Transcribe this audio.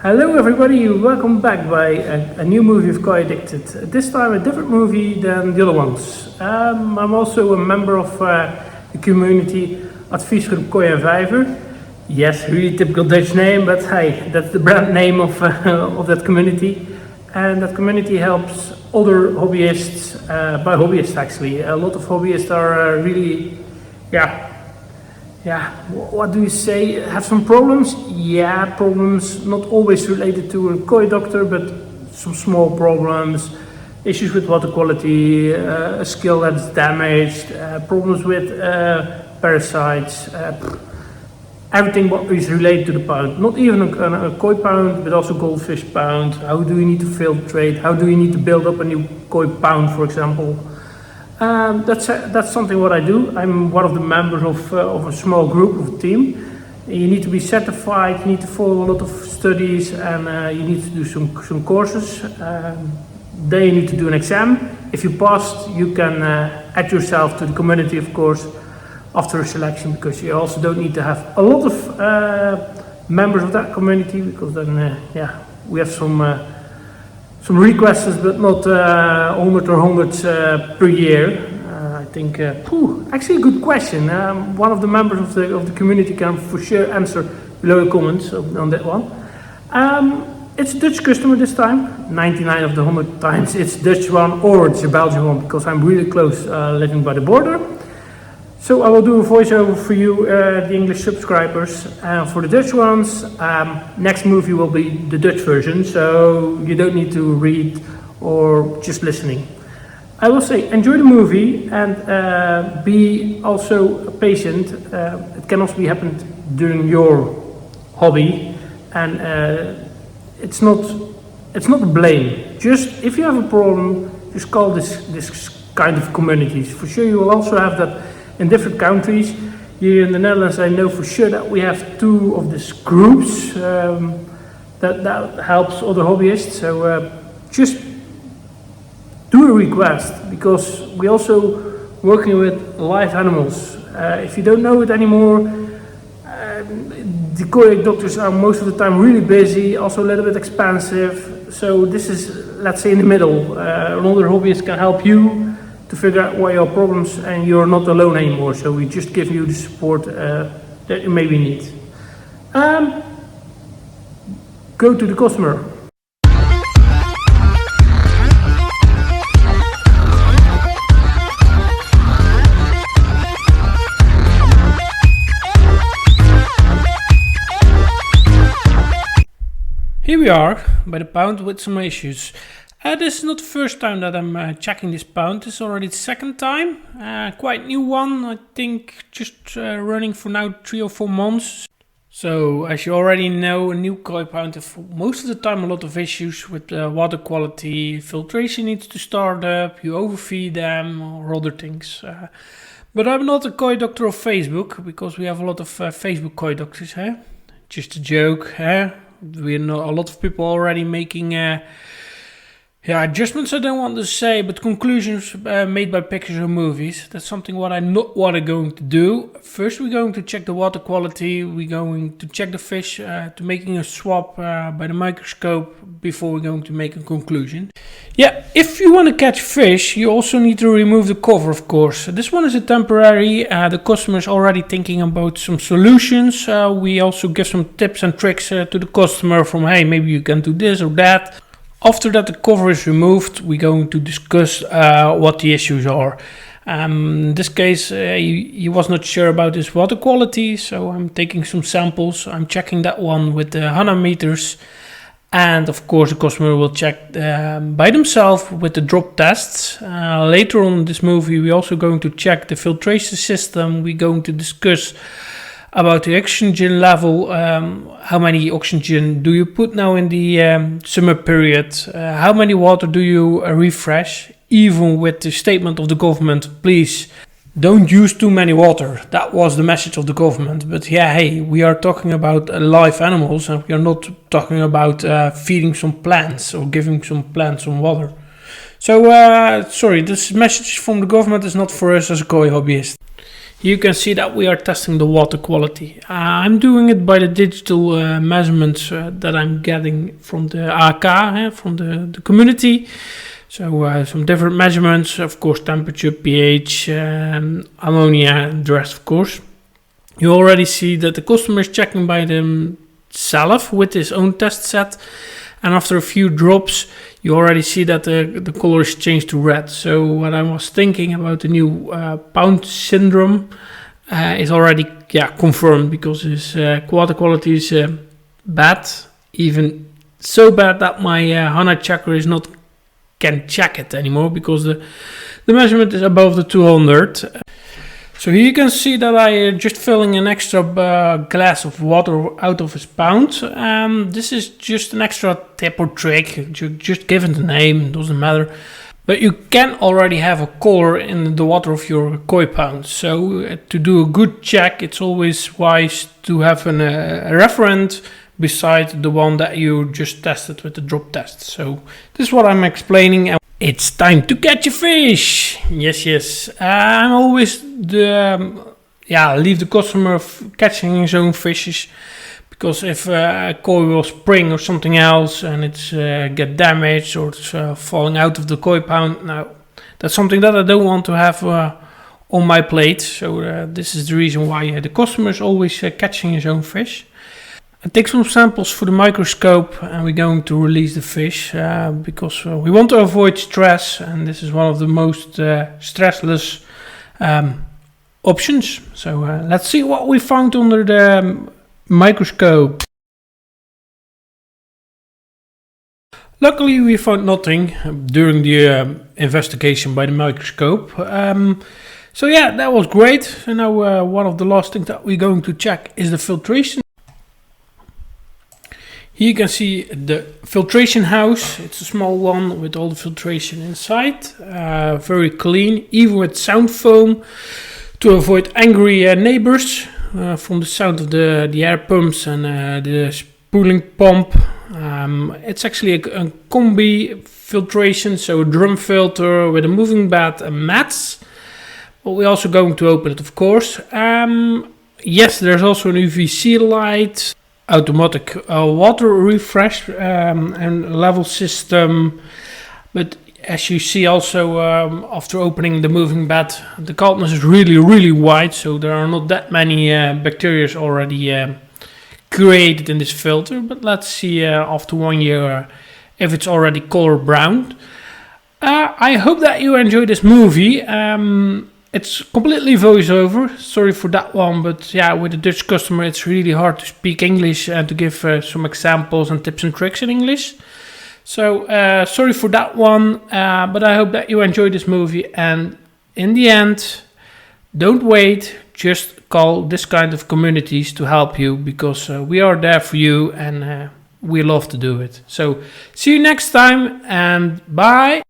Hello everybody, welcome back by a new movie of Koi Addicted. This time a different movie than the other ones. I'm also a member of the community Adviesgroep Koi Vijver. Yes, really typical Dutch name, but hey, that's the brand name of that community. And that community helps other hobbyists, by hobbyists actually. A lot of hobbyists are really, what do you say? Have some problems? Yeah, problems not always related to a koi doctor, but some small problems, issues with water quality, a skill that's damaged, problems with parasites, everything what is related to the pound. Not even a koi pound, but also goldfish pound. How do you need to filtrate? How do you need to build up a new koi pound, for example? That's something what I do. I'm one of the members of a small group, of a team. You need to be certified, you need to follow a lot of studies, and you need to do some courses. Then you need to do an exam. If you passed, you can add yourself to the community, of course, after a selection, because you also don't need to have a lot of members of that community, because then, we have some requests, but not 100 or hundreds per year. I think, actually a good question. One of the members of the community can for sure answer below the comments on that one. It's a Dutch customer this time. 99 of the 100 times it's Dutch one or it's a Belgian one, because I'm really close living by the border. So I will do a voiceover for you, the English subscribers. For the Dutch ones, next movie will be the Dutch version, so you don't need to read or just listening. I will say enjoy the movie and be also patient. It can also be happened during your hobby, and it's not a blame. Just if you have a problem, just call this kind of communities. For sure, you will also have that in different countries. Here in the Netherlands, I know for sure that we have 2 of these groups that helps other hobbyists. So just do a request, because we also working with live animals. If you don't know it anymore, the koi doctors are most of the time really busy, also a little bit expensive. So this is, let's say, in the middle. Another hobbyist can help you to figure out what your problems, and you're not alone anymore. So we just give you the support that you maybe need. Go to the customer. Here we are by the pound with some issues. This is not the first time that I'm checking this pound. This is already the second time. Quite new one, I think, just running for now 3 or 4 months. So as you already know, a new koi pound has most of the time a lot of issues with water quality. Filtration needs to start up, you overfeed them or other things. But I'm not a koi doctor of Facebook, because we have a lot of Facebook koi doctors. Just a joke. We know a lot of people already making adjustments I don't want to say, but conclusions made by pictures or movies. That's something what I'm not going to do. First we're going to check the water quality, we're going to check the fish to making a swab by the microscope before we're going to make a conclusion. Yeah, if you want to catch fish, you also need to remove the cover, of course. This one is a temporary, the customer is already thinking about some solutions. We also give some tips and tricks to the customer from, hey, maybe you can do this or that. After that the cover is removed, we're going to discuss what the issues are. In this case, he was not sure about his water quality, so I'm taking some samples. I'm checking that one with the hanometers, and of course the customer will check by themselves with the drop tests. Later on in this movie, we're also going to check the filtration system. We're going to discuss about the oxygen level, how many oxygen do you put now in the summer period, how many water do you refresh, even with the statement of the government, please don't use too many water. That was the message of the government. But yeah, hey, we are talking about live animals, and we are not talking about feeding some plants or giving some plants some water. So sorry, this message from the government is not for us as a koi hobbyist. You can see that we are testing the water quality. I'm doing it by the digital measurements that I'm getting from the AK, from the community. So some different measurements, of course, temperature, pH, ammonia, and the rest, of course. You already see that the customer is checking by himself with his own test set. And after a few drops, you already see that the color is changed to red. So what I was thinking about the new pound syndrome is already confirmed, because his water quality is bad, even so bad that my HANA checker can check it anymore, because the measurement is above the 200. So here you can see that I just filling an extra glass of water out of his pound. This is just an extra tip or trick, just give it a name, doesn't matter. But you can already have a color in the water of your koi pound. So to do a good check, it's always wise to have a reference beside the one that you just tested with the drop test. So this is what I'm explaining. It's time to catch a fish. Yes. I'm always leave the customer catching his own fishes, because if a koi will spring or something else and it's get damaged or it's falling out of the koi pound, now that's something that I don't want to have on my plate. So this is the reason why the customer is always catching his own fish. I take some samples for the microscope, and we're going to release the fish because we want to avoid stress, and this is one of the most stressless options. So let's see what we found under the microscope. Luckily we found nothing during the investigation by the microscope. So yeah, that was great. So now one of the last things that we're going to check is the filtration. Here you can see the filtration house. It's a small one with all the filtration inside. Very clean, even with sound foam, to avoid angry neighbors from the sound of the air pumps and the spooling pump. It's actually a combi filtration, so a drum filter with a moving bed and mats. But we're also going to open it, of course. Yes, there's also an UVC light, automatic water refresh and level system. But as you see also, after opening the moving bed, the coldness is really wide, so there are not that many bacteria already created in this filter. But let's see after 1 year if it's already color brown. I hope that you enjoyed this movie. It's completely voiceover, sorry for that one, but yeah, with a Dutch customer it's really hard to speak English and to give some examples and tips and tricks in English. So sorry for that one, but I hope that you enjoyed this movie, and in the end, don't wait, just call this kind of communities to help you, because we are there for you, and we love to do it. So see you next time, and bye!